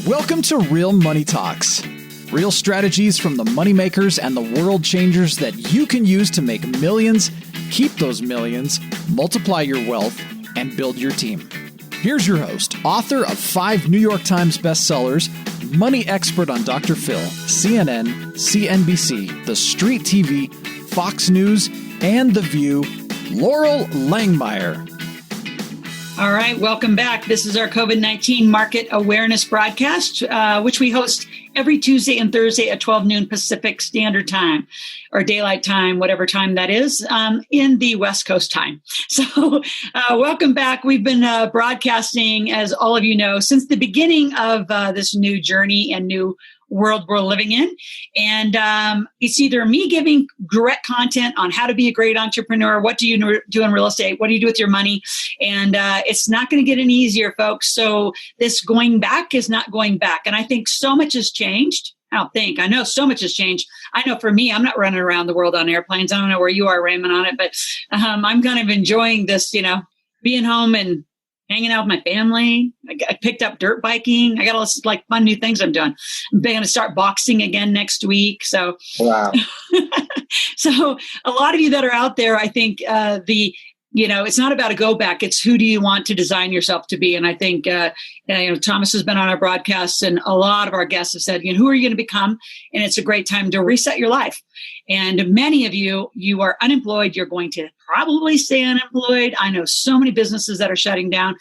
Welcome to Real Money Talks. Real strategies from the moneymakers and the world changers that you can use to make millions, keep those millions, multiply your wealth, and build your team. Here's your host, author of 5 New York Times bestsellers, money expert on Dr. Phil, CNN, CNBC, The Street TV, Fox News, and The View, Loral Langemeier. All right, welcome back. This is our COVID-19 Market Awareness broadcast, which we host every Tuesday and Thursday at 12 noon Pacific Standard Time, or Daylight Time, whatever time that is, in the West Coast time. So welcome back. We've been broadcasting, as all of you know, since the beginning of this new journey and new world we're living in. And it's either me giving direct content on how to be a great entrepreneur. What do you do in real estate? What do you do with your money? And it's not going to get any easier, folks. So this going back is not going back. And I think so much has changed. I know so much has changed. I know for me, I'm not running around the world on airplanes. I don't know where you are, Raymond, on it, but I'm kind of enjoying this, being home and hanging out with my family. I picked up dirt biking. I got all this fun new things I'm doing. I'm going to start boxing again next week. So, wow. So a lot of you that are out there, I think it's not about a go back. It's who do you want to design yourself to be? And I think, Thomas has been on our broadcasts and a lot of our guests have said, who are you going to become? And it's a great time to reset your life. And many of you are unemployed. You're going to probably stay unemployed. I know so many businesses that are shutting down.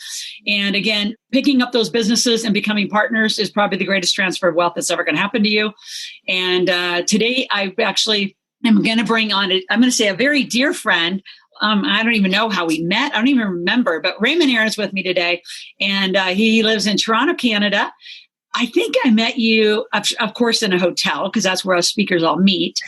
And again, picking up those businesses and becoming partners is probably the greatest transfer of wealth that's ever going to happen to you. And today I actually am going to bring on, I'm going to say a very dear friend. I don't even know how we met. I don't even remember, but Raymond Aaron is with me today, and he lives in Toronto, Canada. I think I met you, of course, in a hotel, because that's where us speakers all meet.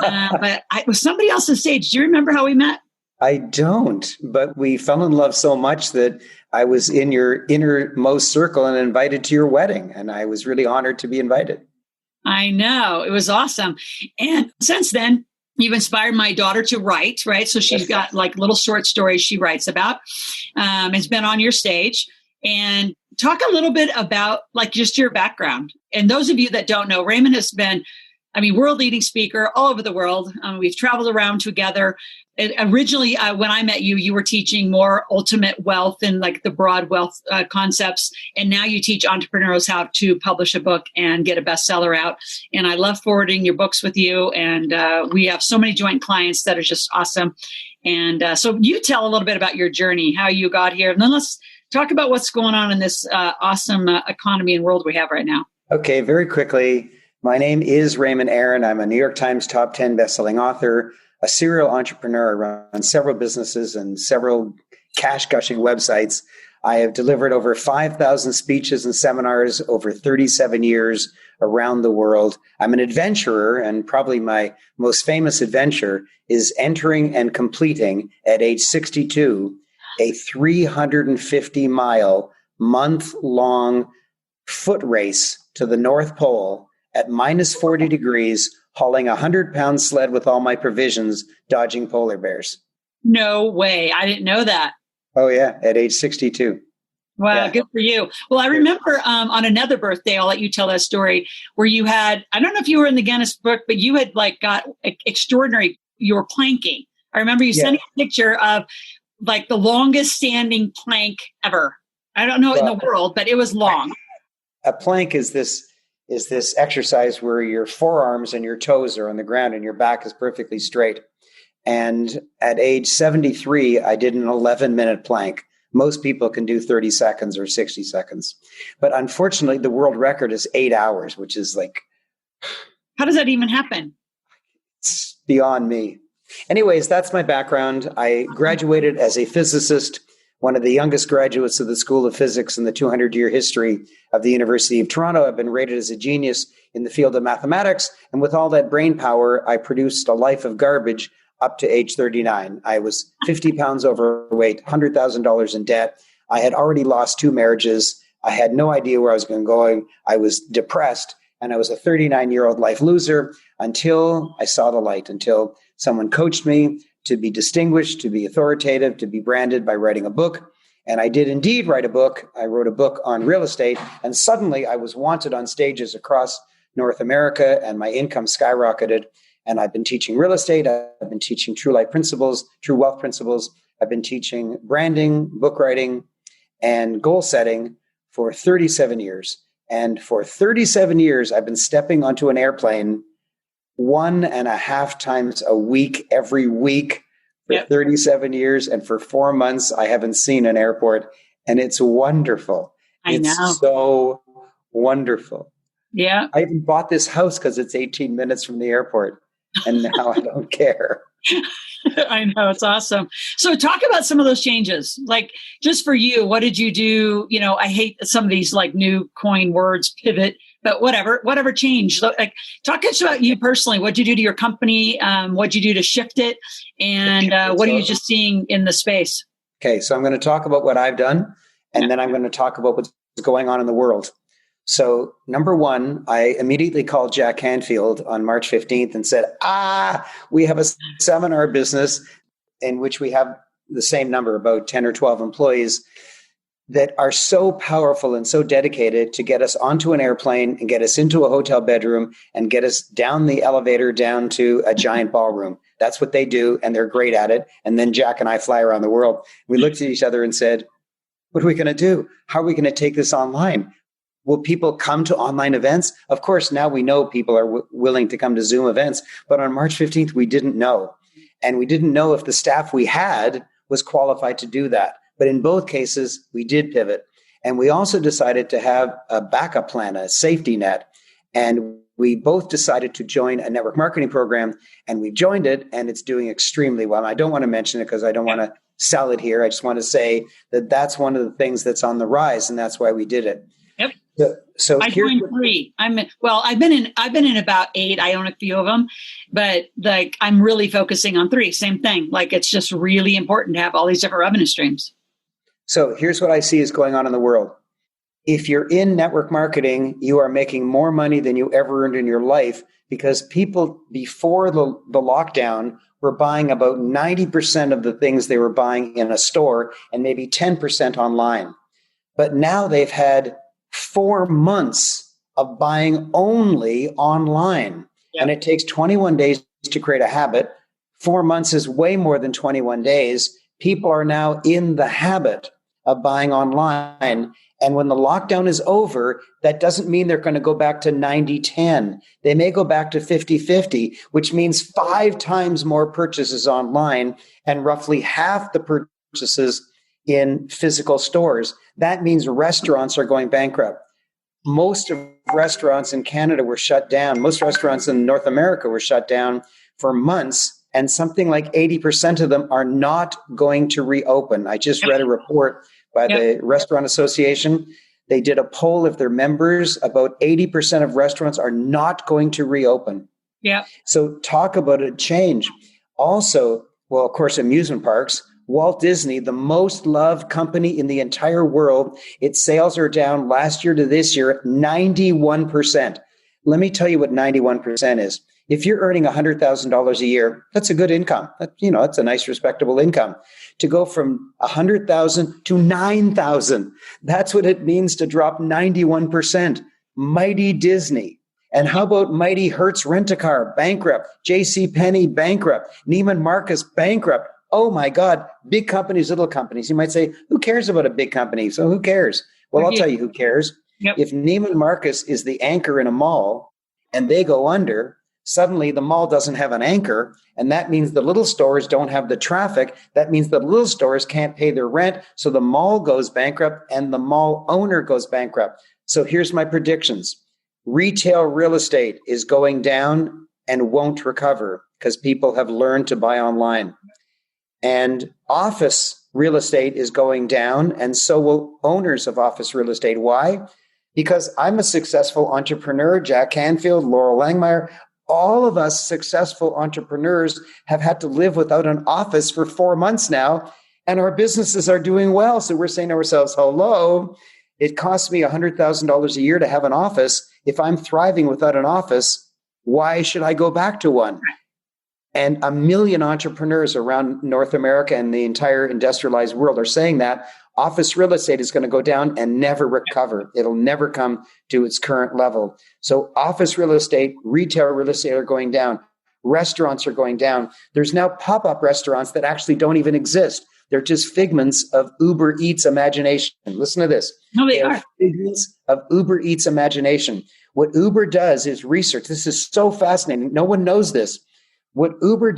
But it was somebody else's stage. Do you remember how we met? I don't, but we fell in love so much that I was in your innermost circle and invited to your wedding, and I was really honored to be invited. I know. It was awesome. And since then, you've inspired my daughter to write, right? So she's got little short stories she writes about. It's been on your stage. And talk a little bit about just your background. And those of you that don't know, Raymond has been, world leading speaker all over the world. We've traveled around together. Originally, when I met you, you were teaching more ultimate wealth and the broad wealth concepts. And now you teach entrepreneurs how to publish a book and get a bestseller out. And I love forwarding your books with you. And we have so many joint clients that are just awesome. And so you tell a little bit about your journey, how you got here. And then let's talk about what's going on in this awesome economy and world we have right now. Okay, very quickly. My name is Raymond Aaron. I'm a New York Times top 10 bestselling author, a serial entrepreneur. I run several businesses and several cash-gushing websites. I have delivered over 5,000 speeches and seminars over 37 years around the world. I'm an adventurer, and probably my most famous adventure is entering and completing at age 62 a 350-mile, month-long foot race to the North Pole at minus 40 degrees, hauling a 100-pound sled with all my provisions, dodging polar bears. No way. I didn't know that. Oh, yeah. At age 62. Wow. Yeah. Good for you. Well, I remember on another birthday, I'll let you tell that story, where you had, I don't know if you were in the Guinness book, but you had got extraordinary, you were planking. I remember you sending a picture of the longest standing plank ever. I don't know in the world, but it was long. A plank is this exercise where your forearms and your toes are on the ground and your back is perfectly straight. And at age 73, I did an 11-minute plank. Most people can do 30 seconds or 60 seconds. But unfortunately, the world record is 8 hours, which is how does that even happen? It's beyond me. Anyways, that's my background. I graduated as a physicist, one of the youngest graduates of the School of Physics in the 200-year history of the University of Toronto. I've been rated as a genius in the field of mathematics. And with all that brain power, I produced a life of garbage up to age 39. I was 50 pounds overweight, $100,000 in debt. I had already lost 2 marriages. I had no idea where I was going to go. I was depressed, and I was a 39-year-old life loser until I saw the light, until someone coached me to be distinguished, to be authoritative, to be branded by writing a book. And I did indeed write a book. I wrote a book on real estate, and suddenly I was wanted on stages across North America, and my income skyrocketed. And I've been teaching real estate. I've been teaching true life principles, true wealth principles. I've been teaching branding, book writing, and goal setting for 37 years. And for 37 years, I've been stepping onto an airplane 1.5 times a week, every week for 37 years. And for 4 months, I haven't seen an airport. And it's wonderful. I know. It's so wonderful. Yeah. I even bought this house because it's 18 minutes from the airport. And now I don't care. I know. It's awesome. So talk about some of those changes. Like, just for you, what did you do? You know, I hate some of these like new coin words, pivot, but whatever changed. Like, talk to us about you personally. What'd you do to your company? What'd you do to shift it? And what are you just seeing in the space? Okay. So I'm going to talk about what I've done, and then I'm going to talk about what's going on in the world. So number one, I immediately called Jack Canfield on March 15th and said, we have a seminar business in which we have the same number, about 10 or 12 employees that are so powerful and so dedicated to get us onto an airplane and get us into a hotel bedroom and get us down the elevator down to a giant ballroom. That's what they do, and they're great at it. And then Jack and I fly around the world. We looked at each other and said, what are we going to do? How are we going to take this online? Will people come to online events? Of course, now we know people are willing to come to Zoom events, but on March 15th, we didn't know. And we didn't know if the staff we had was qualified to do that. But in both cases, we did pivot. And we also decided to have a backup plan, a safety net. And we both decided to join a network marketing program, and we joined it, and it's doing extremely well. And I don't want to mention it because I don't want to sell it here. I just want to say that that's one of the things that's on the rise, and that's why we did it. Yep. So I joined 3. I've been in about 8. I own a few of them, but like I'm really focusing on 3. Same thing. Like it's just really important to have all these different revenue streams. So here's what I see is going on in the world. If you're in network marketing, you are making more money than you ever earned in your life, because people before the lockdown were buying about 90% of the things they were buying in a store and maybe 10% online. But now they've had 4 months of buying only online. Yep. And it takes 21 days to create a habit. 4 months is way more than 21 days. People are now in the habit of buying online. And when the lockdown is over, that doesn't mean they're going to go back to 90-10. They may go back to 50-50, which means 5 times more purchases online and roughly half the purchases in physical stores. That means restaurants are going bankrupt. Most of restaurants in Canada were shut down. Most restaurants in North America were shut down for months, and something like 80% of them are not going to reopen. I just read a report by the Restaurant Association. They did a poll of their members. About 80% of restaurants are not going to reopen. Yeah. So talk about a change. Also, well, of course, amusement parks. Walt Disney, the most loved company in the entire world, its sales are down last year to this year 91%. Let me tell you what 91% is. If you're earning $100,000 a year, that's a good income. That's a nice, respectable income. To go from $100,000 to $9,000, that's what it means to drop 91%. Mighty Disney. And how about Mighty Hertz Rent-A-Car, bankrupt. JCPenney, bankrupt. Neiman Marcus, bankrupt. Oh my God, big companies, little companies. You might say, who cares about a big company? So who cares? Well, I'll tell you who cares. Yep. If Neiman Marcus is the anchor in a mall and they go under, suddenly the mall doesn't have an anchor. And that means the little stores don't have the traffic. That means the little stores can't pay their rent. So the mall goes bankrupt and the mall owner goes bankrupt. So here's my predictions. Retail real estate is going down and won't recover because people have learned to buy online. And office real estate is going down, and so will owners of office real estate. Why? Because I'm a successful entrepreneur, Jack Canfield, Loral Langmeyer. All of us successful entrepreneurs have had to live without an office for 4 months now, and our businesses are doing well. So we're saying to ourselves, hello, it costs me $100,000 a year to have an office. If I'm thriving without an office, why should I go back to one? And 1 million entrepreneurs around North America and the entire industrialized world are saying that. Office real estate is going to go down and never recover. It'll never come to its current level. So office real estate, retail real estate are going down. Restaurants are going down. There's now pop-up restaurants that actually don't even exist. They're just figments of Uber Eats imagination. Listen to this. No, they are figments of Uber Eats imagination. What Uber does is research. This is so fascinating. No one knows this. What Uber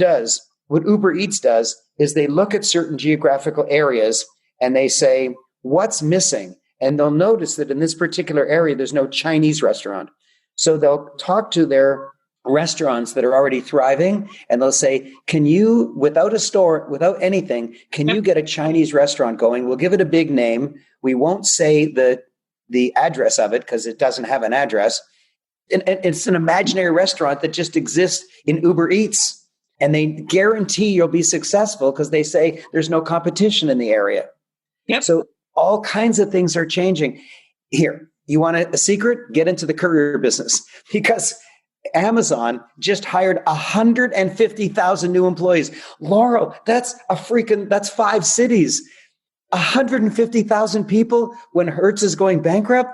Eats does is they look at certain geographical areas and they say, what's missing? And they'll notice that in this particular area, there's no Chinese restaurant. So they'll talk to their restaurants that are already thriving, and they'll say, can you, without a store, without anything, can you get a Chinese restaurant going? We'll give it a big name. We won't say the address of it because it doesn't have an address. And it's an imaginary restaurant that just exists in Uber Eats. And they guarantee you'll be successful because they say there's no competition in the area. Yep. So all kinds of things are changing. Here, you want a secret? Get into the courier business, because Amazon just hired 150,000 new employees. Loral, that's 5 cities. 150,000 people when Hertz is going bankrupt,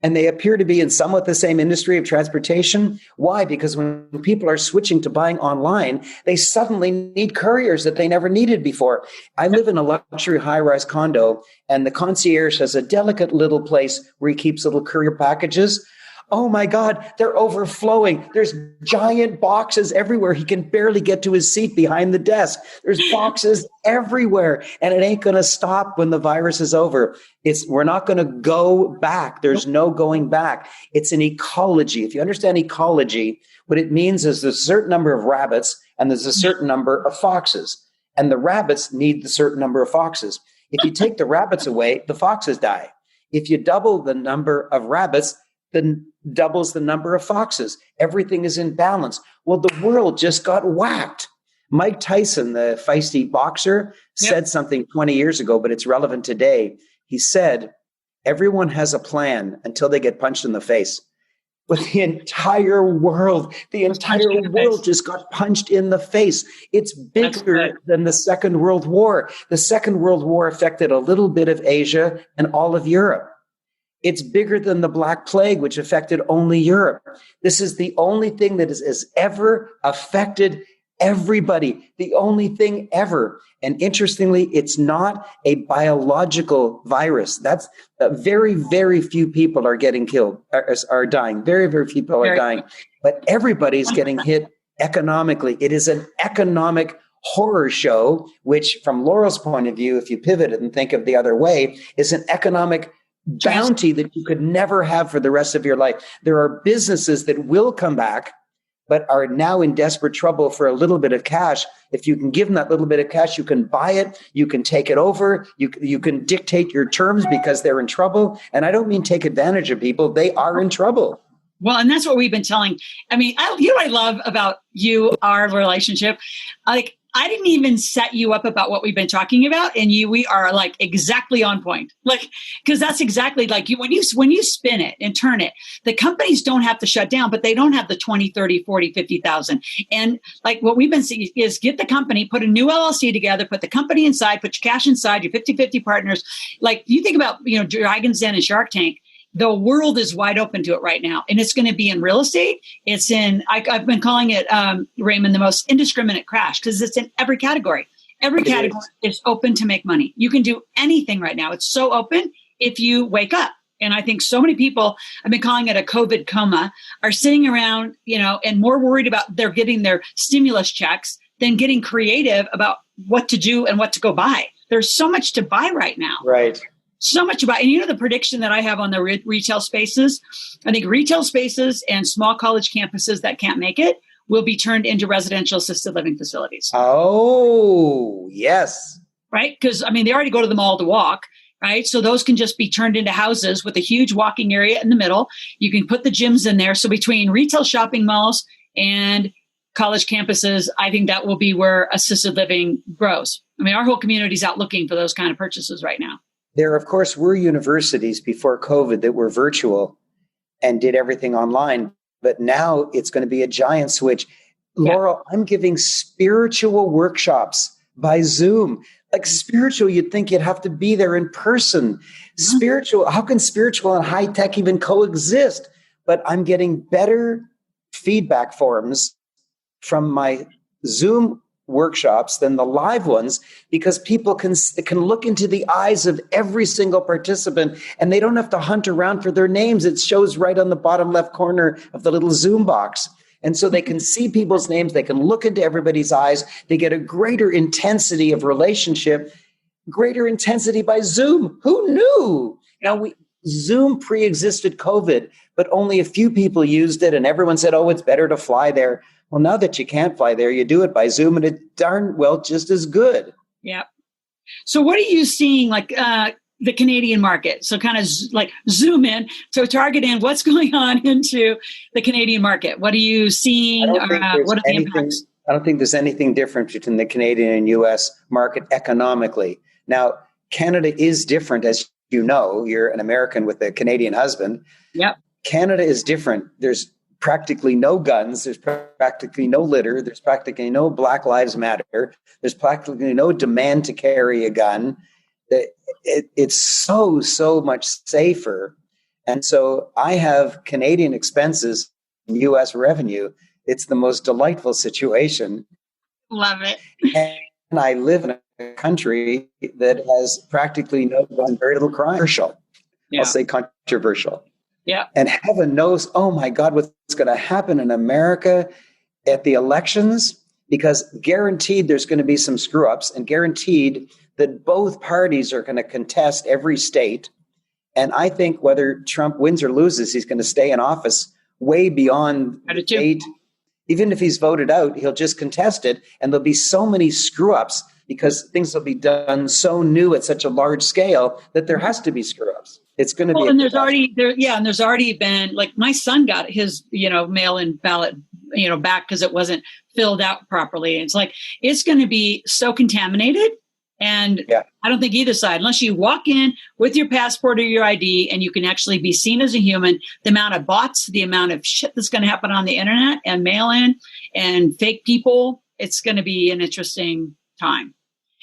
and they appear to be in somewhat the same industry of transportation. Why? Because when people are switching to buying online, they suddenly need couriers that they never needed before. I live in a luxury high-rise condo, and the concierge has a delicate little place where he keeps little courier packages. Oh my God, they're overflowing. There's giant boxes everywhere. He can barely get to his seat behind the desk. There's boxes everywhere, and it ain't going to stop when the virus is over. We're not going to go back. There's no going back. It's an ecology. If you understand ecology, what it means is there's a certain number of rabbits and there's a certain number of foxes, and the rabbits need the certain number of foxes. If you take the rabbits away, the foxes die. If you double the number of rabbits, then doubles the number of foxes. Everything is in balance. Well, the world just got whacked. Mike Tyson, the feisty boxer, said something 20 years ago, but it's relevant today. He said, everyone has a plan until they get punched in the face. But the entire world just got punched in the face. It's bigger than the Second World War. The Second World War affected a little bit of Asia and all of Europe. It's bigger than the Black Plague, which affected only Europe. This is the only thing that has ever affected everybody, the only thing ever. And interestingly, it's not a biological virus. That's very, very few people are getting killed, are dying. Very, very few people are dying. But everybody's getting hit economically. It is an economic horror show, which from Loral's point of view, if you pivot it and think of the other way, is an economic bounty that you could never have for the rest of your life. There are businesses that will come back, but are now in desperate trouble for a little bit of cash. If you can give them that little bit of cash, you can buy it, you can take it over, you can dictate your terms because they're in trouble. And I don't mean take advantage of people. They are in trouble. Well, and that's what we've been telling. I mean, you know what I love about you, our relationship? I didn't even set you up about what we've been talking about, and we are like exactly on point. Like, because that's exactly like when you spin it and turn it, the companies don't have to shut down, but they don't have the 20, 30, 40, 50,000. And like what we've been seeing is get the company, put a new LLC together, put the company inside, put your cash inside, your 50-50 partners. Like you think about, Dragon's Den and Shark Tank. The world is wide open to it right now. And it's going to be in real estate. It's in, I've been calling it, Raymond, the most indiscriminate crash, because it's in every category. Every category is open to make money. You can do anything right now. It's so open if you wake up. And I think so many people, I've been calling it a COVID coma, are sitting around, and more worried about they're getting their stimulus checks than getting creative about what to do and what to go buy. There's so much to buy right now. Right. So much about, and the prediction that I have on the retail spaces, I think retail spaces and small college campuses that can't make it will be turned into residential assisted living facilities. Oh, yes. Right? Because, they already go to the mall to walk, right? So those can just be turned into houses with a huge walking area in the middle. You can put the gyms in there. So between retail shopping malls and college campuses, I think that will be where assisted living grows. Our whole community is out looking for those kind of purchases right now. There, of course, were universities before COVID that were virtual and did everything online. But now it's going to be a giant switch. Loral, I'm giving spiritual workshops by Zoom. Like spiritual, you'd think you'd have to be there in person. Spiritual, how can spiritual and high tech even coexist? But I'm getting better feedback forms from my Zoom workshops than the live ones, because people can look into the eyes of every single participant and they don't have to hunt around for their names. It shows right on the bottom left corner of the little Zoom box. And so they can see people's names. They can look into everybody's eyes. They get a greater intensity of relationship, greater intensity by Zoom. Who knew? Now, Zoom pre-existed COVID, but only a few people used it. And everyone said, oh, it's better to fly there. Well, now that you can't fly there, you do it by Zoom, and it's darn well just as good. Yeah. So what are you seeing, like the Canadian market? So kind of like zoom in, so target in what's going on into the Canadian market. What are you seeing? What are the impacts? I don't think there's anything different between the Canadian and U.S. market economically. Now, Canada is different, as you know. You're an American with a Canadian husband. Yep. Canada is different. There's practically no guns. There's practically no litter. There's practically no Black Lives Matter. There's practically no demand to carry a gun. It's so much safer. And so I have Canadian expenses, U.S. revenue. It's the most delightful situation. Love it. And I live in a country that has practically no gun, very little crime. Controversial. Yeah. I'll say controversial. Yeah. And heaven knows, oh my God, what's going to happen in America at the elections, because guaranteed there's going to be some screw ups, and guaranteed that both parties are going to contest every state. And I think whether Trump wins or loses, he's going to stay in office way beyond the date. Even if he's voted out, he'll just contest it. And there'll be so many screw ups because things will be done so new at such a large scale that there has to be screw ups. It's going to be. And there's already been, like, my son got his, mail-in ballot, back because it wasn't filled out properly. It's like, it's going to be so contaminated. And I don't think either side, unless you walk in with your passport or your ID and you can actually be seen as a human, the amount of bots, the amount of shit that's going to happen on the internet and mail in and fake people, it's going to be an interesting time.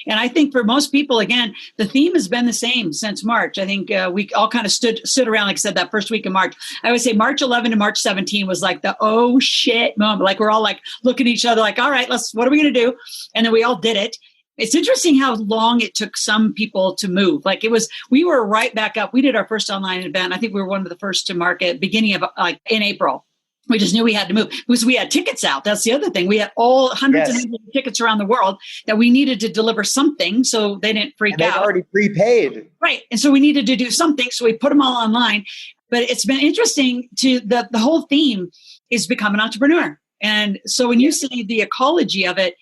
And I think for most people, again, the theme has been the same since March. I think we all kind of stood around, like I said, that first week of March. I would say March 11 to March 17 was like the oh shit moment. Like we're all like looking at each other like, all right, what are we going to do? And then we all did it. It's interesting how long it took some people to move. Like we were right back up. We did our first online event. I think we were one of the first to market beginning of in April. We just knew we had to move because we had tickets out. That's the other thing. We had hundreds and hundreds of tickets around the world that we needed to deliver something so they didn't freak out. They've already prepaid. Right. And so we needed to do something. So we put them all online. But it's been interesting the whole theme is become an entrepreneur. And so when you see the ecology of it,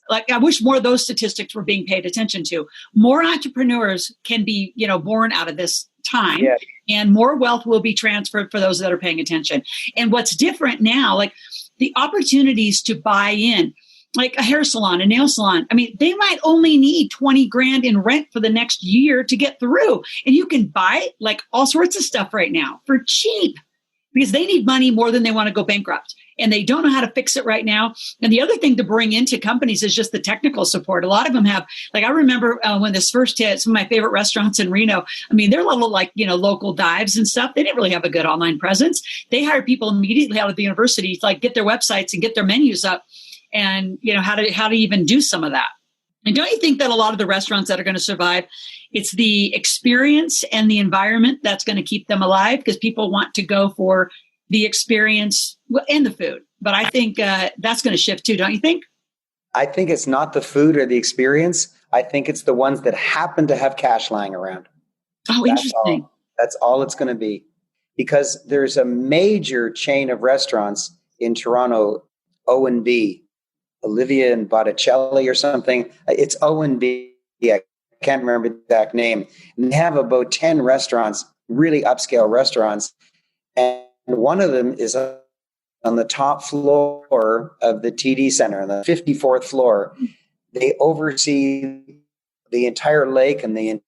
like I wish more of those statistics were being paid attention to. More entrepreneurs can be, born out of this time. Yeah. And more wealth will be transferred for those that are paying attention. And what's different now, like the opportunities to buy in, like a hair salon, a nail salon. I mean, they might only need 20 grand in rent for the next year to get through. And you can buy like all sorts of stuff right now for cheap because they need money more than they want to go bankrupt. And they don't know how to fix it right now. And the other thing to bring into companies is just the technical support. A lot of them have, like, I remember when this first hit, some of my favorite restaurants in Reno, I mean, they're little like, local dives and stuff. They didn't really have a good online presence. They hired people immediately out of the university to like get their websites and get their menus up and, how to even do some of that. And don't you think that a lot of the restaurants that are going to survive, it's the experience and the environment that's going to keep them alive because people want to go for the experience and the food. But I think that's going to shift too, don't you think? I think it's not the food or the experience. I think it's the ones that happen to have cash lying around. Oh, interesting. That's all it's going to be. Because there's a major chain of restaurants in Toronto, O&B, Olivia and Botticelli or something. It's O&B. I can't remember the exact name. And they have about 10 restaurants, really upscale restaurants. And one of them is on the top floor of the TD Center, on the 54th floor. They oversee the entire lake and the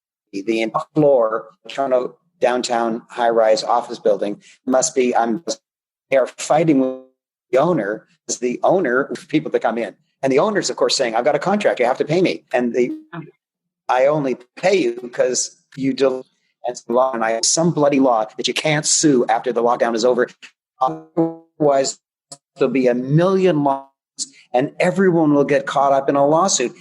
floor, Toronto downtown high-rise office building. They are fighting with the owner, as the owner of people to come in. And the owner's, of course, saying, I've got a contract, you have to pay me. And I only pay you because you do. And I have some bloody law that you can't sue after the lockdown is over. Otherwise, there'll be a million lawsuits and everyone will get caught up in a lawsuit.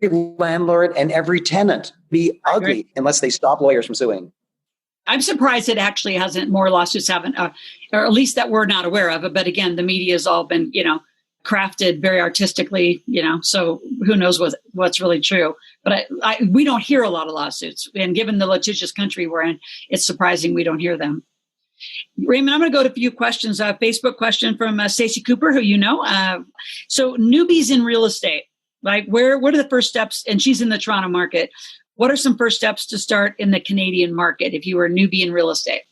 Every landlord and every tenant be ugly unless they stop lawyers from suing. I'm surprised it actually hasn't, more lawsuits haven't, or at least that we're not aware of it. But again, the media has all been, crafted very artistically, so who knows what's really true. But we don't hear a lot of lawsuits. And given the litigious country we're in, it's surprising we don't hear them. Raymond, I'm going to go to a few questions. A Facebook question from Stacey Cooper, who you know. So newbies in real estate, like what are the first steps? And she's in the Toronto market. What are some first steps to start in the Canadian market if you were a newbie in real estate?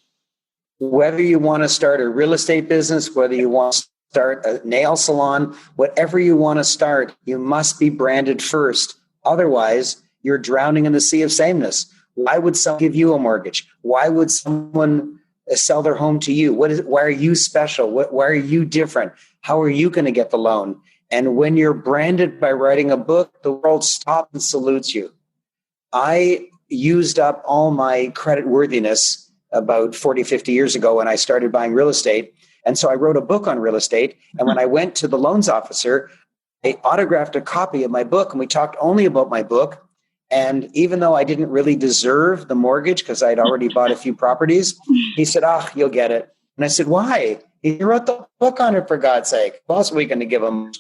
Whether you want to start a real estate business, whether you want to start a nail salon, whatever you want to start, you must be branded first. Otherwise, you're drowning in the sea of sameness. Why would someone give you a mortgage? Why would someone sell their home to you? Why are you special? Why are you different? How are you going to get the loan? And when you're branded by writing a book, the world stops and salutes you. I used up all my credit worthiness about 40, 50 years ago when I started buying real estate. And so I wrote a book on real estate. And when I went to the loans officer, I autographed a copy of my book and we talked only about my book. And even though I didn't really deserve the mortgage because I'd already bought a few properties, he said, you'll get it. And I said, why? He wrote the book on it, for God's sake. What else are we going to give him?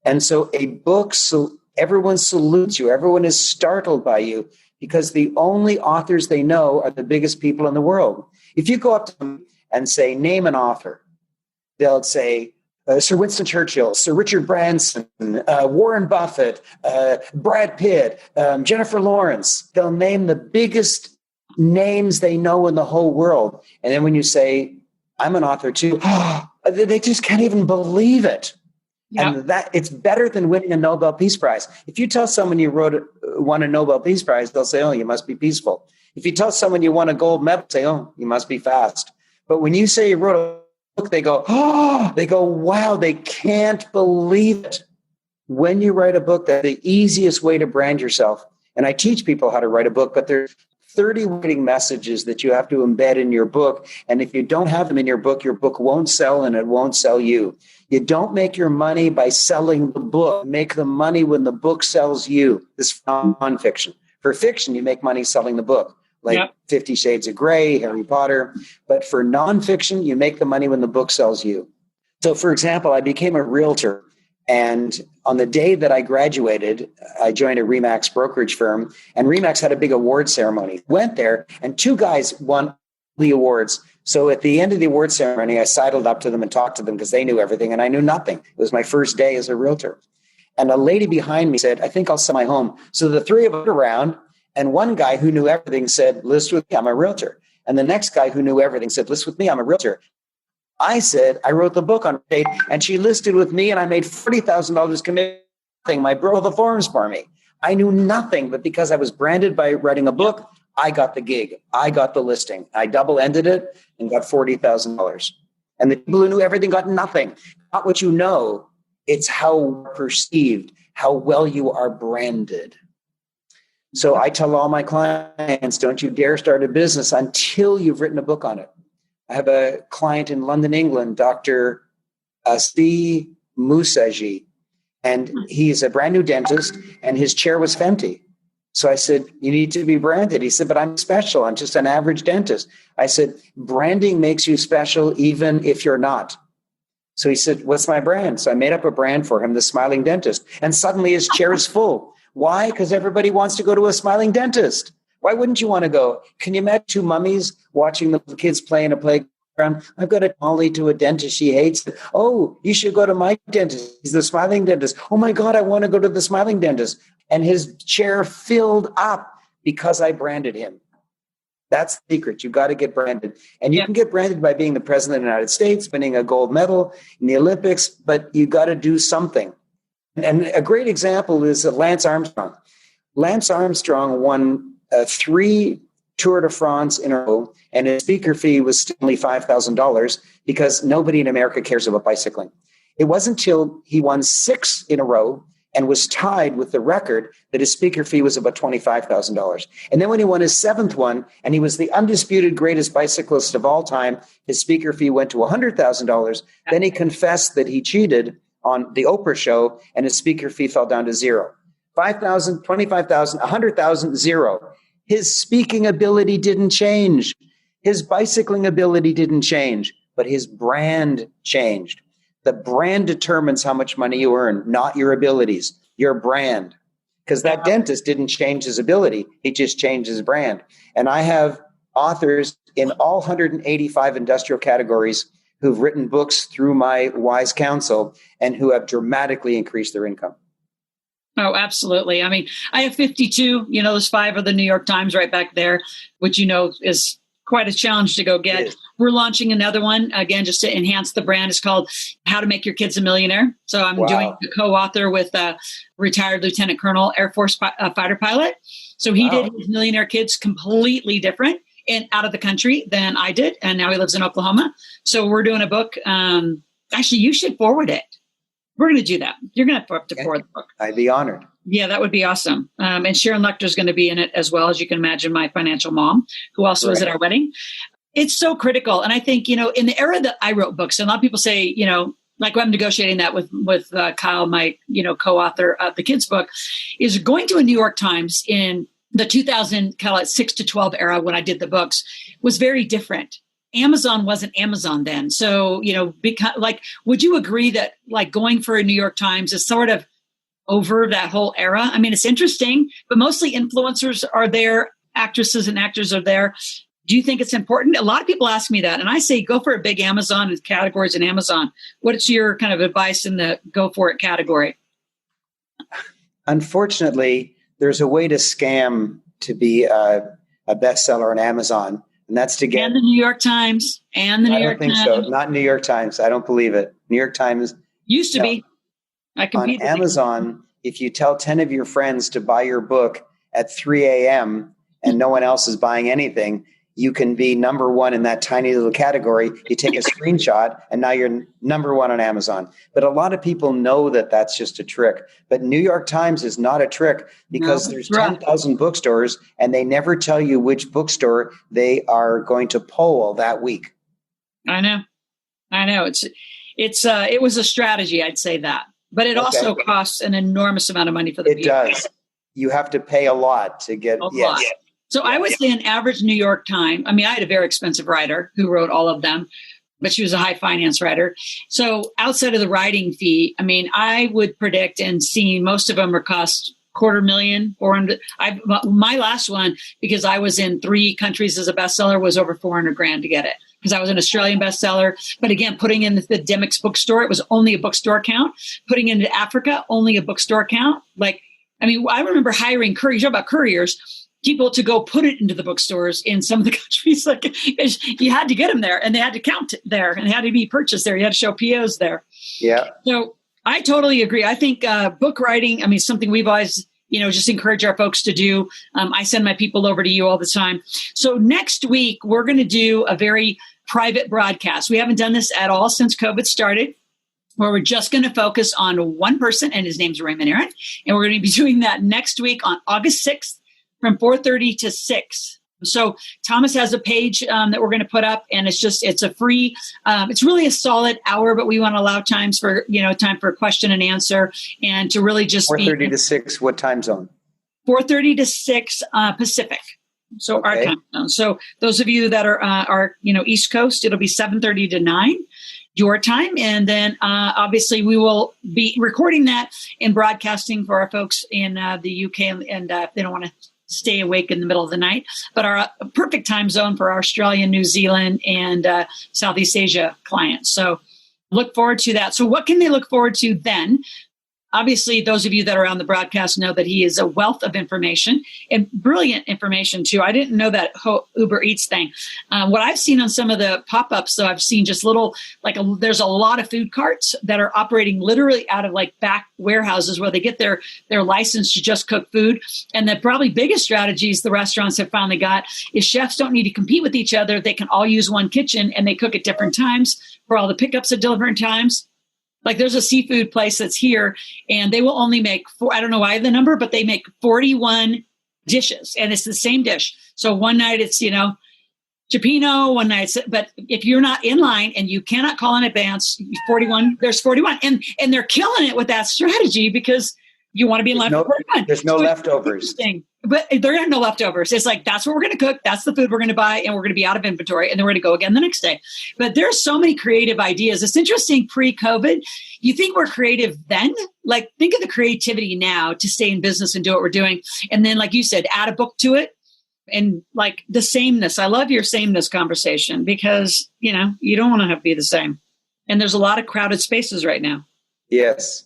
And so a book, so everyone salutes you. Everyone is startled by you because the only authors they know are the biggest people in the world. If you go up to them and say, name an author, they'll say, Sir Winston Churchill, Sir Richard Branson, Warren Buffett, Brad Pitt, Jennifer Lawrence. They'll name the biggest names they know in the whole world. And then when you say, I'm an author too, they just can't even believe it. Yep. And that it's better than winning a Nobel Peace Prize. If you tell someone you won a Nobel Peace Prize, they'll say, you must be peaceful. If you tell someone you won a gold medal, say, you must be fast. But when you say you wrote a book, they go, wow, they can't believe it. When you write a book, that's the easiest way to brand yourself. And I teach people how to write a book, but there's 30 writing messages that you have to embed in your book. And if you don't have them in your book won't sell and it won't sell you. You don't make your money by selling the book. Make the money when the book sells you. This is nonfiction. For fiction, you make money selling the book, like 50 Shades of Grey, Harry Potter. But for nonfiction, you make the money when the book sells you. So, for example, I became a realtor. And on the day that I graduated, I joined a RE/MAX brokerage firm. And RE/MAX had a big award ceremony. Went there, and two guys won the awards. So at the end of the award ceremony, I sidled up to them and talked to them because they knew everything and I knew nothing. It was my first day as a realtor. And a lady behind me said, I think I'll sell my home. So the three of us went around, and one guy who knew everything said, list with me, I'm a realtor. And the next guy who knew everything said, list with me, I'm a realtor. I said, I wrote the book on real estate, and she listed with me, and I made $40,000 commission. My bro the forms for me. I knew nothing, but because I was branded by writing a book, I got the gig. I got the listing. I double-ended it and got $40,000. And the people who knew everything got nothing. Not what you know. It's how perceived, how well you are branded. So I tell all my clients, don't you dare start a business until you've written a book on it. I have a client in London, England, Dr. Asti Musaji, and he's a brand new dentist, and his chair was Fenty. So I said, you need to be branded. He said, but I'm special. I'm just an average dentist. I said, branding makes you special even if you're not. So he said, what's my brand? So I made up a brand for him, the Smiling Dentist. And suddenly his chair is full. Why? Because everybody wants to go to a smiling dentist. Why wouldn't you want to go? Can you imagine two mummies watching the kids play in a playground? I've got a Molly to a dentist. She hates it. Oh, you should go to my dentist. He's the Smiling Dentist. Oh my God, I want to go to the Smiling Dentist. And his chair filled up because I branded him. That's the secret. You got to get branded. And you can get branded by being the president of the United States, winning a gold medal in the Olympics, but you got to do something. And a great example is Lance Armstrong. Lance Armstrong won 3 Tour de France in a row, and his speaker fee was still only $5,000 because nobody in America cares about bicycling. It wasn't until he won 6 in a row and was tied with the record that his speaker fee was about $25,000. And then when he won his seventh one, and he was the undisputed greatest bicyclist of all time, his speaker fee went to $100,000. Then he confessed that he cheated on the Oprah show, and his speaker fee fell down to zero. 5,000, 25,000, 100,000, zero. His speaking ability didn't change. His bicycling ability didn't change, but his brand changed. The brand determines how much money you earn, not your abilities, your brand. Because that dentist didn't change his ability. He just changed his brand. And I have authors in all 185 industrial categories who've written books through my wise counsel and who have dramatically increased their income. Oh, absolutely. I mean, I have 52, those 5 are the New York Times right back there, which, is quite a challenge to go get. We're launching another one, again, just to enhance the brand. It's called How to Make Your Kids a Millionaire. So I'm doing a co-author with a retired Lieutenant Colonel, Air Force fighter pilot. So he did his millionaire kids completely different and out of the country than I did. And now he lives in Oklahoma. So we're doing a book. Actually, you should forward it. We're going to do that. You're going to have to forward the book. I'd be honored. Yeah, that would be awesome. And Sharon Lecter's going to be in it as well, as you can imagine, my financial mom, who also was at our wedding. It's so critical. And I think, in the era that I wrote books, and a lot of people say, like I'm negotiating that with Kyle, my, co-author of the kids book, is going to a New York Times in the 2000, call it 6 to 12 era when I did the books, was very different. Amazon wasn't Amazon then. So, would you agree that like going for a New York Times is sort of over that whole era? I mean, it's interesting, but mostly influencers are there. Actresses and actors are there. Do you think it's important? A lot of people ask me that. And I say, go for a big Amazon and categories in Amazon. What's your kind of advice in the go for it category? Unfortunately, there's a way to scam to be a bestseller on Amazon. And that's to get... And the New York Times. And the New York Times. I don't think so. Not New York Times. I don't believe it. New York Times... Used to be. I competed. On Amazon, if you tell 10 of your friends to buy your book at 3 a.m. and no one else is buying anything, you can be number one in that tiny little category. You take a screenshot and now you're number one on Amazon. But a lot of people know that that's just a trick. But New York Times is not a trick because there's 10,000 bookstores and they never tell you which bookstore they are going to poll that week. I know. It was a strategy, I'd say that. But it also costs an enormous amount of money for the people. It does. You have to pay a lot to get lot. So I would say an average New York Times. I mean, I had a very expensive writer who wrote all of them, but she was a high finance writer. So outside of the writing fee, I mean, I would predict and see most of them are cost $250,000, $400,000. My last one, because I was in 3 countries as a bestseller, was over $400,000 to get it. Because I was an Australian bestseller. But again, putting in the Demick's bookstore, it was only a bookstore count. Putting into Africa, only a bookstore count. I remember hiring couriers, you talk about couriers, people to go put it into the bookstores in some of the countries. You had to get them there and they had to count there and they had to be purchased there. You had to show POs there. Yeah. So I totally agree. I think book writing, something we've always, just encourage our folks to do. I send my people over to you all the time. So next week, we're going to do a very private broadcast. We haven't done this at all since COVID started, where we're just going to focus on one person, and his name's Raymond Aaron. And we're going to be doing that next week on August 6th from 4:30 to 6. So Thomas has a page that we're going to put up, and it's a free, it's really a solid hour, but we want to allow time for question and answer and to really just 4:30 to 6, what time zone? 4:30 to 6 Pacific. So our time zone. So those of you that are East Coast, it'll be 7:30 to 9 your time. And then obviously we will be recording that and broadcasting for our folks in the UK and if they don't want to stay awake in the middle of the night, but our perfect time zone for our Australia, New Zealand, and Southeast Asia clients. So look forward to that. So what can they look forward to then? Obviously, those of you that are on the broadcast know that he is a wealth of information and brilliant information, too. I didn't know that Uber Eats thing. What I've seen on some of the pop-ups, so I've seen just there's a lot of food carts that are operating literally out of back warehouses where they get their license to just cook food. And the probably biggest strategies the restaurants have finally got is chefs don't need to compete with each other. They can all use one kitchen and they cook at different times for all the pickups at different times. Like there's a seafood place that's here and they will only make I don't know why the number, but they make 41 dishes and it's the same dish. So one night it's, Cioppino, one night, but if you're not in line and you cannot call in advance, 41, there's 41. And they're killing it with that strategy because you want to be in line for 41. There's no leftovers. But there are no leftovers. It's like, that's what we're going to cook. That's the food we're going to buy. And we're going to be out of inventory. And then we're going to go again the next day. But there's so many creative ideas. It's interesting pre-COVID. You think we're creative then? Like think of the creativity now to stay in business and do what we're doing. And then, like you said, add a book to it. And like the sameness. I love your sameness conversation because, you don't want to have to be the same. And there's a lot of crowded spaces right now. Yes.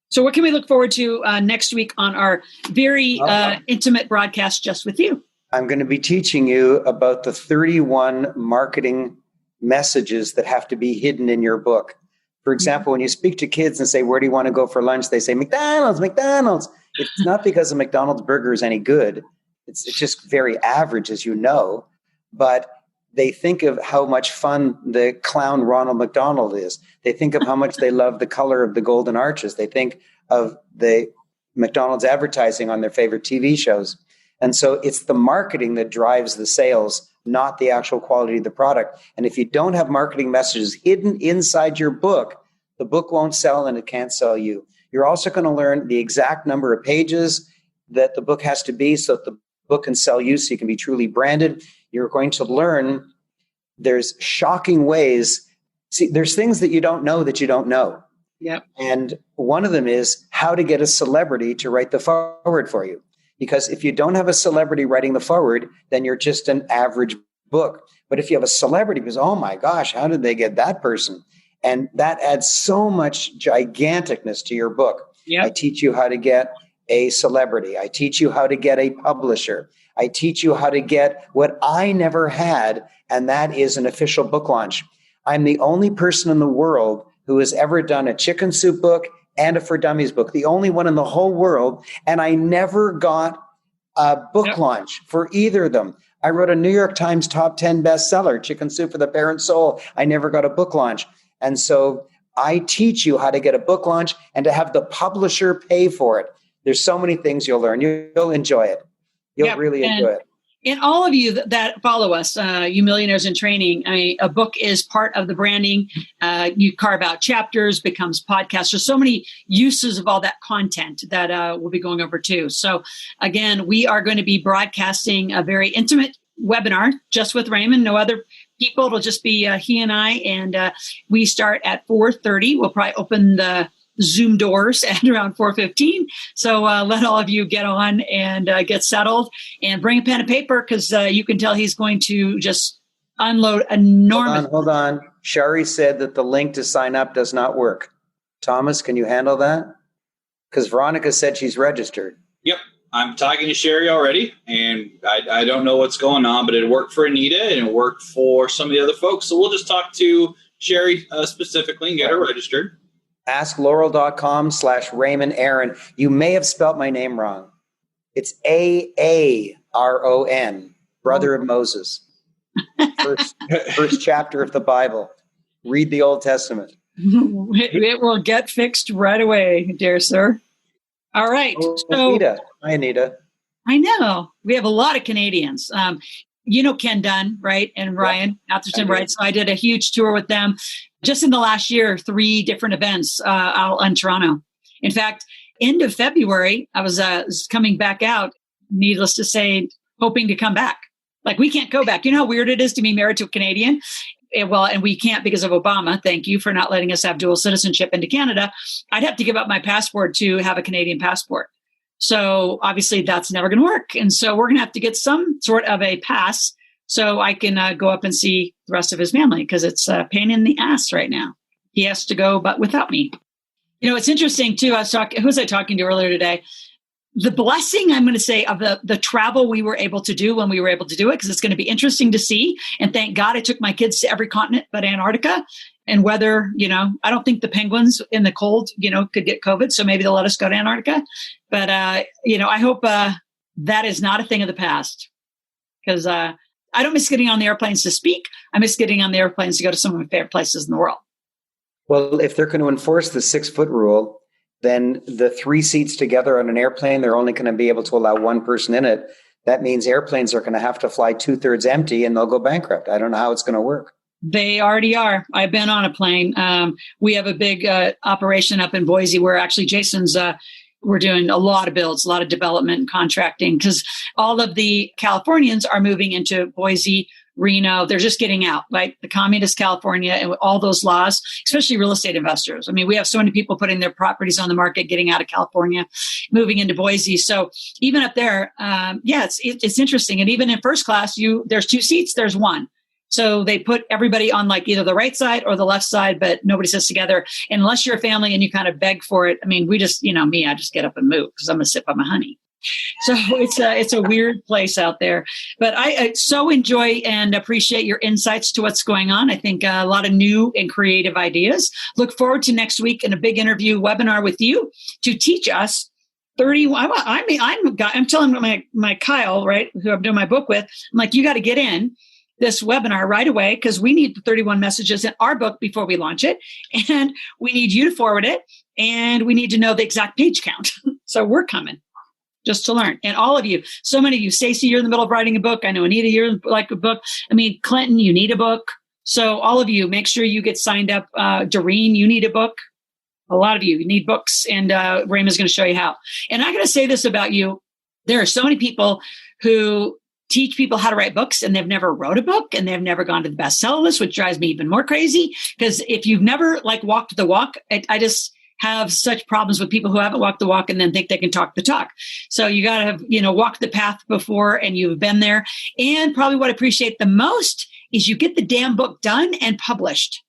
So what can we look forward to next week on our very intimate broadcast just with you? I'm going to be teaching you about the 31 marketing messages that have to be hidden in your book. For example, when you speak to kids and say, where do you want to go for lunch? They say, McDonald's, McDonald's. It's not because a McDonald's burger is any good. It's just very average, as you know. But they think of how much fun the clown Ronald McDonald is. They think of how much they love the color of the golden arches. They think of the McDonald's advertising on their favorite TV shows. And so it's the marketing that drives the sales, not the actual quality of the product. And if you don't have marketing messages hidden inside your book, the book won't sell and it can't sell you. You're also going to learn the exact number of pages that the book has to be so that the book can sell you so you can be truly branded. You're going to learn there's shocking ways. See, there's things that you don't know that you don't know. Yep. And one of them is how to get a celebrity to write the forward for you. Because if you don't have a celebrity writing the forward, then you're just an average book. But if you have a celebrity, because, oh my gosh, how did they get that person? And that adds so much giganticness to your book. Yep. I teach you how to get a celebrity. I teach you how to get a publisher. I teach you how to get what I never had, and that is an official book launch. I'm the only person in the world who has ever done a chicken soup book and a For Dummies book, the only one in the whole world, and I never got a book launch for either of them. I wrote a New York Times top 10 bestseller, Chicken Soup for the Parent Soul. I never got a book launch. And so I teach you how to get a book launch and to have the publisher pay for it. There's so many things you'll learn. You'll enjoy it. You'll really enjoy it. And all of you that follow us, you millionaires in training, a book is part of the branding. You carve out chapters, becomes podcasts. There's so many uses of all that content that we'll be going over too. So again, we are going to be broadcasting a very intimate webinar just with Raymond, no other people. It'll just be he and I, and we start at 4:30. We'll probably open the Zoom doors at around 4:15. So let all of you get on and get settled and bring a pen and paper because you can tell he's going to just unload enormous. Hold on. Shari said that the link to sign up does not work. Thomas, can you handle that? Because Veronica said she's registered. Yep. I'm talking to Sherry already, and I don't know what's going on, but it worked for Anita and it worked for some of the other folks. So we'll just talk to Sherry specifically and get her registered. AskLoral.com/Raymond Aaron. You may have spelt my name wrong. It's Aaron, brother of Moses. First chapter of the Bible. Read the Old Testament. It will get fixed right away, dear sir. All right. So, Anita. Hi, Anita. I know. We have a lot of Canadians. You know Ken Dunn, right? And Ryan Atherton, right? So I did a huge tour with them. Just in the last year, 3 different events out in Toronto. In fact, end of February, I was coming back out, needless to say, hoping to come back. Like, we can't go back. You know how weird it is to be married to a Canadian? And we can't because of Obama. Thank you for not letting us have dual citizenship into Canada. I'd have to give up my passport to have a Canadian passport. So obviously that's never going to work. And so we're going to have to get some sort of a pass so I can go up and see the rest of his family because it's a pain in the ass right now. He has to go, but without me. You know, it's interesting too. Who was I talking to earlier today? The blessing, I'm going to say, of the travel we were able to do when we were able to do it, because it's going to be interesting to see. And thank God I took my kids to every continent but Antarctica. And whether, I don't think the penguins in the cold, could get COVID. So maybe they'll let us go to Antarctica. But, I hope that is not a thing of the past. Because I don't miss getting on the airplanes to speak. I miss getting on the airplanes to go to some of my favorite places in the world. Well, if they're going to enforce the 6-foot rule, then the 3 seats together on an airplane, they're only going to be able to allow one person in it. That means airplanes are going to have to fly 2/3 empty and they'll go bankrupt. I don't know how it's going to work. They already are. I've been on a plane. We have a big operation up in Boise where actually Jason's, we're doing a lot of builds, a lot of development and contracting because all of the Californians are moving into Boise, Reno. They're just getting out, right? The communist California and all those laws, especially real estate investors. I mean, we have so many people putting their properties on the market, getting out of California, moving into Boise. So even up there, it's interesting. And even in first class, there's 2 seats, there's 1. So they put everybody on like either the right side or the left side, but nobody sits together unless you're a family and you kind of beg for it. I mean, I just get up and move because I'm going to sip on my honey. So it's a weird place out there, but I so enjoy and appreciate your insights to what's going on. I think a lot of new and creative ideas. Look forward to next week in a big interview webinar with you to teach us 31. I'm telling my Kyle, right, who I'm doing my book with, I'm like, you got to get in this webinar right away because we need the 31 messages in our book before we launch it. And we need you to forward it. And we need to know the exact page count. So we're coming just to learn. And all of you, so many of you, Stacey, you're in the middle of writing a book. I know, Anita, you're like a book. I mean, Clinton, you need a book. So all of you, make sure you get signed up. Doreen, you need a book. A lot of you need books. And Raymond's going to show you how. And I'm going to say this about you. There are so many people who teach people how to write books and they've never wrote a book and they've never gone to the bestseller list, which drives me even more crazy. Because if you've never walked the walk, I just have such problems with people who haven't walked the walk and then think they can talk the talk. So you got to have, walked the path before and you've been there. And probably what I appreciate the most is you get the damn book done and published.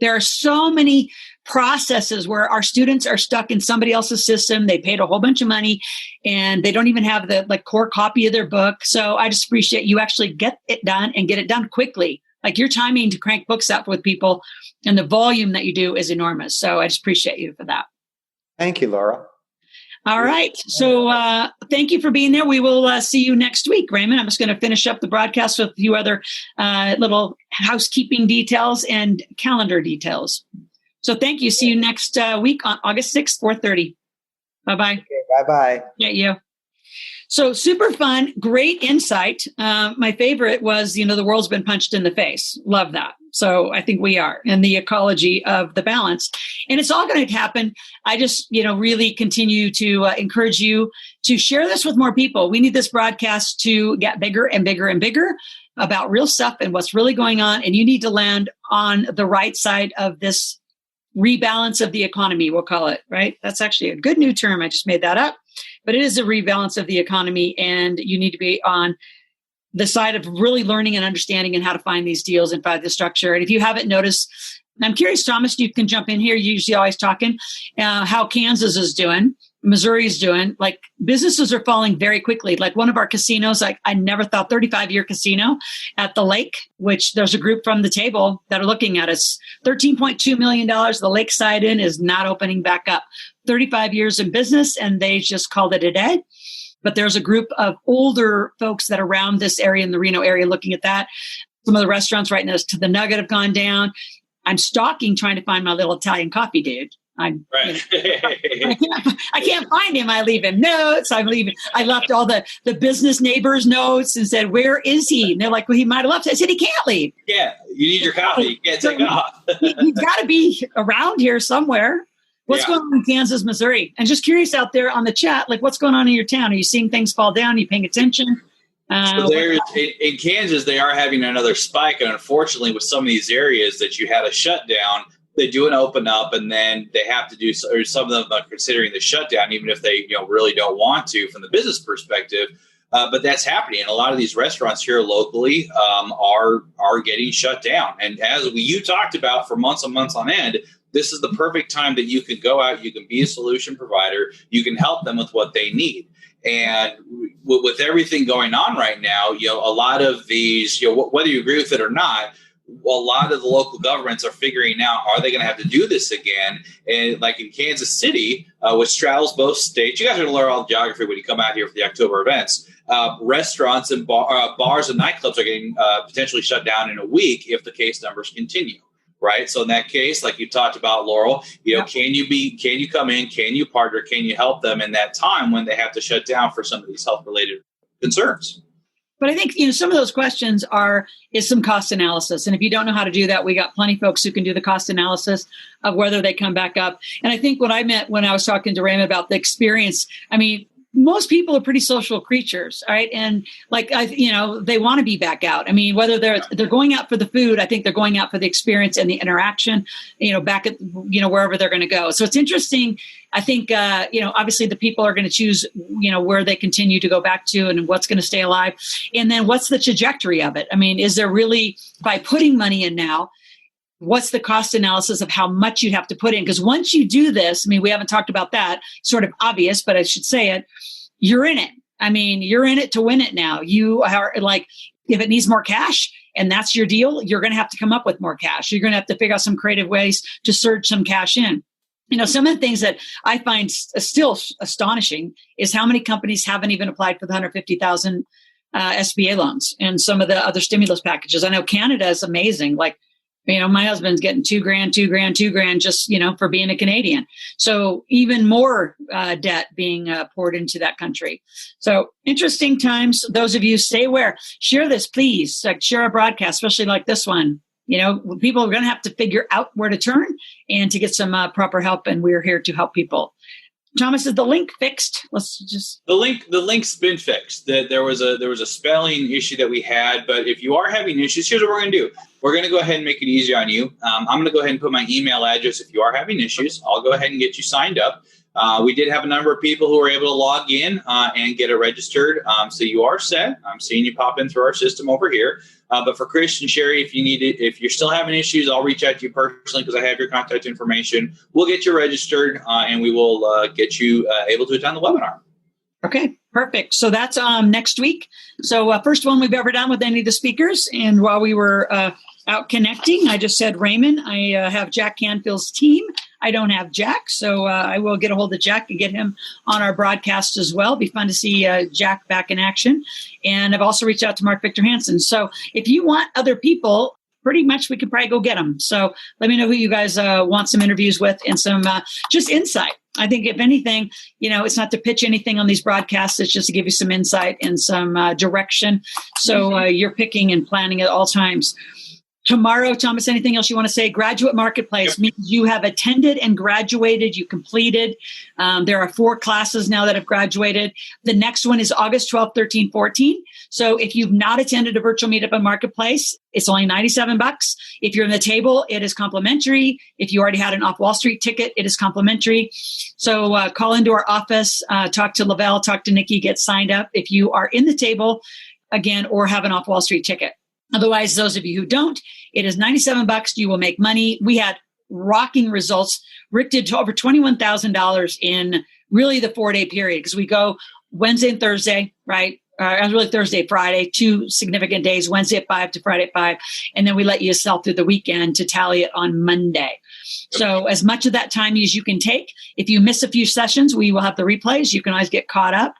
There are so many processes where our students are stuck in somebody else's system. They paid a whole bunch of money and they don't even have the core copy of their book. So I just appreciate you actually get it done and get it done quickly. Like your timing to crank books out with people and the volume that you do is enormous. So I just appreciate you for that. Thank you, Laura. All right. So thank you for being there. We will see you next week, Raymond. I'm just going to finish up the broadcast with a few other little housekeeping details and calendar details. So thank you. See you next week on August 6th, 4:30. Bye-bye. Okay, bye-bye. Yeah, you. So super fun, great insight. My favorite was, the world's been punched in the face. Love that. So I think we are in the ecology of the balance. And it's all going to happen. I just, really continue to encourage you to share this with more people. We need this broadcast to get bigger and bigger and bigger about real stuff and what's really going on. And you need to land on the right side of this rebalance of the economy, we'll call it, right? That's actually a good new term. I just made that up. But it is a rebalance of the economy, and you need to be on the side of really learning and understanding and how to find these deals and find the structure. And if you haven't noticed, I'm curious, Thomas, you can jump in here. You're usually always talking how Kansas is doing, Missouri is doing. Like businesses are falling very quickly. Like one of our casinos, I never thought 35-year casino at the lake, which there's a group from the table that are looking at us. $13.2 million. The Lakeside Inn is not opening back up. 35 years in business, and they just called it a day. But there's a group of older folks that are around this area in the Reno area looking at that. Some of the restaurants right next to the Nugget have gone down. I'm stalking, trying to find my little Italian coffee dude. I can't find him. I leave him notes. I left all the business neighbors notes and said, where is he? And they're like, well, he might have left. I said, he can't leave. Yeah, you need your coffee. You can't take off. He's got to be around here somewhere. What's going on in Kansas, Missouri? And just curious out there on the chat, what's going on in your town? Are you seeing things fall down? Are you paying attention? So in Kansas, they are having another spike. And unfortunately, with some of these areas that you had a shutdown, they do an open up, and then they have to do, or some of them are considering the shutdown, even if they really don't want to from the business perspective. But that's happening. And a lot of these restaurants here locally are getting shut down. And as you talked about for months and months on end, this is the perfect time that you can go out, you can be a solution provider, you can help them with what they need. And with everything going on right now, a lot of these, whether you agree with it or not, a lot of the local governments are figuring out, are they going to have to do this again? And like in Kansas City, which straddles both states, you guys are going to learn all the geography when you come out here for the October events. Restaurants and bars and nightclubs are getting potentially shut down in a week if the case numbers continue. right? So in that case, like you talked about, Loral, can you come in, can you partner, can you help them in that time when they have to shut down for some of these health-related concerns? But I think, some of those questions is some cost analysis. And if you don't know how to do that, we got plenty of folks who can do the cost analysis of whether they come back up. And I think what I meant when I was talking to Raymond about the experience, most people are pretty social creatures, right? And they want to be back out. Whether they're going out for the food, I think they're going out for the experience and the interaction, back at, wherever they're going to go. So it's interesting. I think, obviously the people are going to choose, where they continue to go back to and what's going to stay alive. And then what's the trajectory of it? Is there really, by putting money in now, what's the cost analysis of how much you have to put in? Because once you do this, we haven't talked about that, sort of obvious, but I should say it, you're in it. You're in it to win it now. You are if it needs more cash and that's your deal, you're going to have to come up with more cash. You're going to have to figure out some creative ways to surge some cash in. Some of the things that I find still astonishing is how many companies haven't even applied for the 150,000 SBA loans and some of the other stimulus packages. I know Canada is amazing. My husband's getting $2,000 just, for being a Canadian. So even more debt being poured into that country. So interesting times. Those of you stay aware. Share this, please. Share a broadcast, especially like this one. People are going to have to figure out where to turn and to get some proper help. And we're here to help people. Thomas, is the link fixed? The link's been fixed. There was a spelling issue that we had, but if you are having issues, here's what we're going to do. We're going to go ahead and make it easy on you. I'm going to go ahead and put my email address. If you are having issues, I'll go ahead and get you signed up. We did have a number of people who were able to log in and get it registered. So you are set. I'm seeing you pop in through our system over here. But for Chris and Sherry, if you need it, if you're still having issues, I'll reach out to you personally because I have your contact information. We'll get you registered and we will get you able to attend the webinar. Okay, perfect. So that's next week. So first one we've ever done with any of the speakers. And while we were out connecting, I just said, Raymond, I have Jack Canfield's team. I don't have Jack, so I will get a hold of Jack and get him on our broadcast as well. It'd be fun to see Jack back in action. And I've also reached out to Mark Victor Hansen. So if you want other people, pretty much we could probably go get them. So let me know who you guys want some interviews with and some just insight. I think if anything, it's not to pitch anything on these broadcasts. It's just to give you some insight and some direction. So you're picking and planning at all times. Tomorrow, Thomas, anything else you want to say? Graduate Marketplace means you have attended and graduated, you completed. There are 4 classes now that have graduated. The next one is August 12th, 13, 14. So if you've not attended a virtual meetup on Marketplace, it's only $97. If you're in the table, it is complimentary. If you already had an Off Wall Street ticket, it is complimentary. So call into our office, talk to Lavelle, talk to Nikki, get signed up if you are in the table, again, or have an Off Wall Street ticket. Otherwise, those of you who don't, it is $97. You will make money. We had rocking results. Rick did over $21,000 in really the 4-day period because we go Wednesday and Thursday, right? Really Thursday, Friday, 2 significant days, Wednesday at 5 to Friday at 5. And then we let you sell through the weekend to tally it on Monday. So as much of that time as you can take. If you miss a few sessions, we will have the replays. You can always get caught up.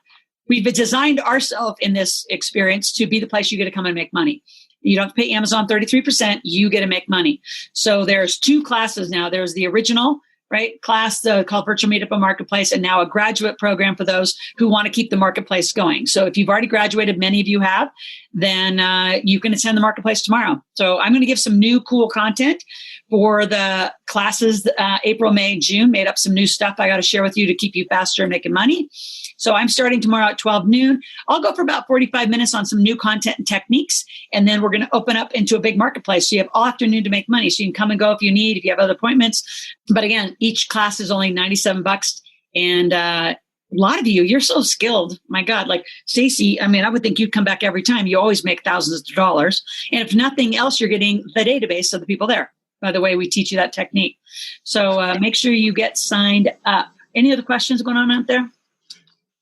We've designed ourselves in this experience to be the place you get to come and make money. You don't have to pay Amazon 33%. You get to make money. So there's 2 classes now. There's the original, right, class called Virtual Meetup and Marketplace, and now a graduate program for those who want to keep the marketplace going. So if you've already graduated, many of you have, then you can attend the marketplace tomorrow. So I'm going to give some new cool content for the classes, April, May, June, made up some new stuff I got to share with you to keep you faster and making money. So I'm starting tomorrow at 12 noon. I'll go for about 45 minutes on some new content and techniques, and then we're going to open up into a big marketplace. So you have all afternoon to make money. So you can come and go if you need, if you have other appointments. But again, each class is only $97. And a lot of you, you're so skilled. My God, like Stacy, I would think you'd come back every time. You always make thousands of dollars. And if nothing else, you're getting the database of the people there. By the way, we teach you that technique. So make sure you get signed up. Any other questions going on out there?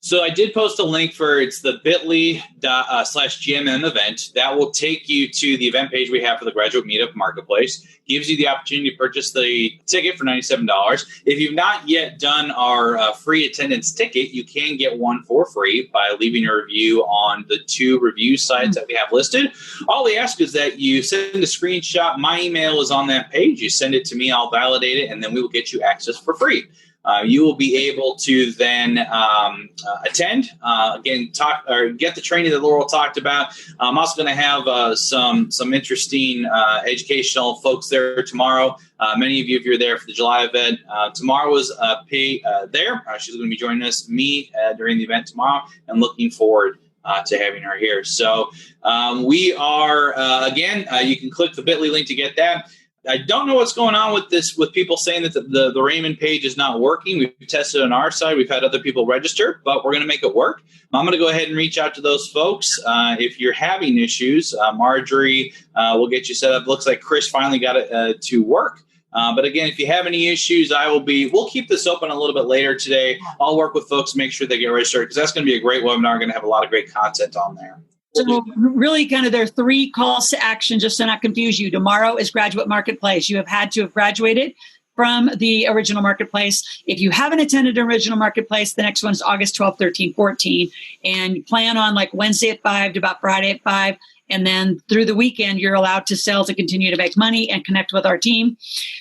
So I did post a link it's the bit.ly/GMM event. That will take you to the event page we have for the Graduate Meetup Marketplace. Gives you the opportunity to purchase the ticket for $97. If you've not yet done our free attendance ticket, you can get one for free by leaving a review on the 2 review sites that we have listed. All we ask is that you send a screenshot. My email is on that page. You send it to me, I'll validate it, and then we will get you access for free. You will be able to then attend, again, talk or get the training that Loral talked about. I'm also going to have some interesting educational folks there tomorrow. Many of you, if you're there for the July event, tomorrow is there. She's going to be joining us, during the event tomorrow, and looking forward to having her here. So we are, again, you can click the bit.ly link to get that. I don't know what's going on with this, with people saying that the Raymond page is not working. We've tested on our side. We've had other people register, but we're going to make it work. I'm going to go ahead and reach out to those folks. If you're having issues, Marjorie will get you set up. Looks like Chris finally got it to work. But again, if you have any issues, we'll keep this open a little bit later today. I'll work with folks to make sure they get registered, because that's going to be a great webinar. We're going to have a lot of great content on there. So really kind of there are 3 calls to action, just to not confuse you. Tomorrow is Graduate Marketplace. You have had to have graduated from the original Marketplace. If you haven't attended an original Marketplace, the next one is August 12, 13, 14. And plan on like Wednesday at 5 to about Friday at 5. And then through the weekend, you're allowed to sell to continue to make money and connect with our team.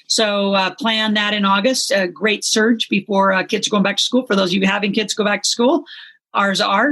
So plan that in August. A great surge before kids are going back to school. For those of you having kids go back to school, ours are,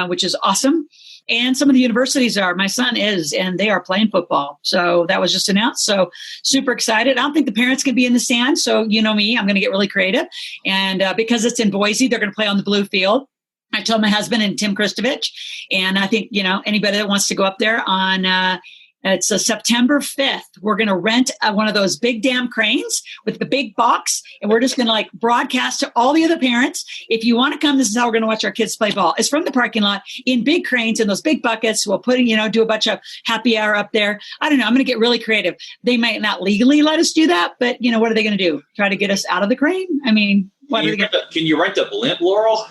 which is awesome. And some of the universities are. My son is, and they are playing football. So that was just announced. So super excited. I don't think the parents can be in the stand. So you know me, I'm going to get really creative. And because it's in Boise, they're going to play on the blue field. I told my husband and Tim Kristovich. And I think, anybody that wants to go up there on it's September 5th. We're going to rent one of those big damn cranes with the big box. And we're just going to broadcast to all the other parents. If you want to come, this is how we're going to watch our kids play ball. It's from the parking lot in big cranes in those big buckets. We'll put do a bunch of happy hour up there. I don't know. I'm going to get really creative. They might not legally let us do that, but what are they going to do? Try to get us out of the crane? I mean, can you rent a blimp, Loral?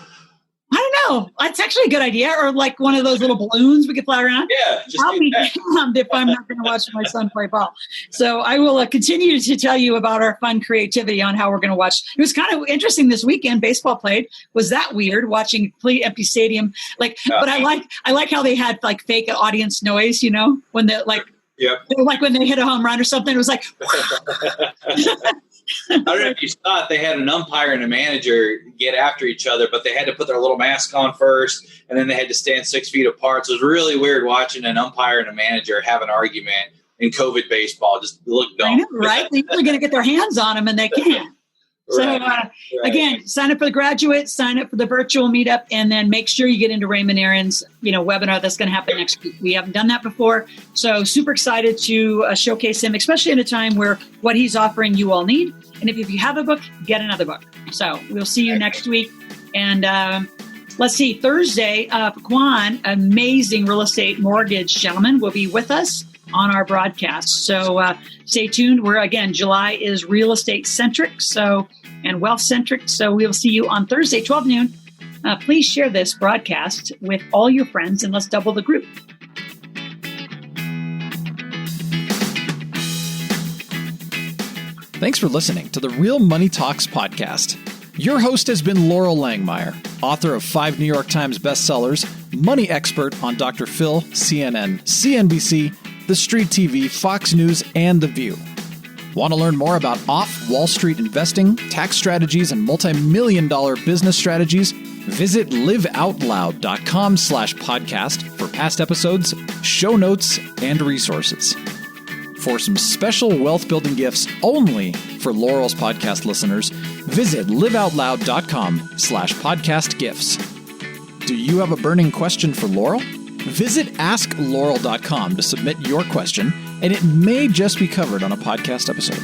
I don't know. That's actually a good idea. Or like one of those little balloons we could fly around. Yeah. I'll be damned if I'm not going to watch my son play ball. So I will continue to tell you about our fun creativity on how we're going to watch. It was kind of interesting this weekend. Baseball played. Was that weird watching a complete empty stadium? But I like how they had fake audience noise, when they Yep. when they hit a home run or something. It was like, I don't know if you saw it. They had an umpire and a manager get after each other, but they had to put their little mask on first, and then they had to stand 6 feet apart. So it was really weird watching an umpire and a manager have an argument in COVID baseball. Just look dumb. I know, right? They're usually going to get their hands on them, and they can't. So, again, sign up for the graduate, sign up for the virtual meetup, and then make sure you get into Raymond Aaron's, webinar that's going to happen next week. We haven't done that before. So super excited to showcase him, especially in a time where what he's offering you all need. And if you have a book, get another book. So we'll see you next week. And let's see, Thursday, Kwan, amazing real estate mortgage gentleman, will be with us on our broadcast. So stay tuned. July is real estate centric, and wealth centric. So we'll see you on Thursday, 12 noon. Please share this broadcast with all your friends, and let's double the group. Thanks for listening to the Real Money Talks podcast. Your host has been Loral Langmeyer, author of 5 New York Times bestsellers, money expert on Dr. Phil, CNN, CNBC, The Street TV, Fox News, and The View. Want to learn more about off-Wall Street investing, tax strategies, and multi-million-dollar business strategies? Visit liveoutloud.com/podcast for past episodes, show notes, and resources. For some special wealth-building gifts only for Loral's podcast listeners, visit liveoutloud.com/podcast gifts. Do you have a burning question for Loral? Visit askloral.com to submit your question, and it may just be covered on a podcast episode.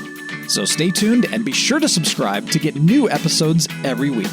So stay tuned and be sure to subscribe to get new episodes every week.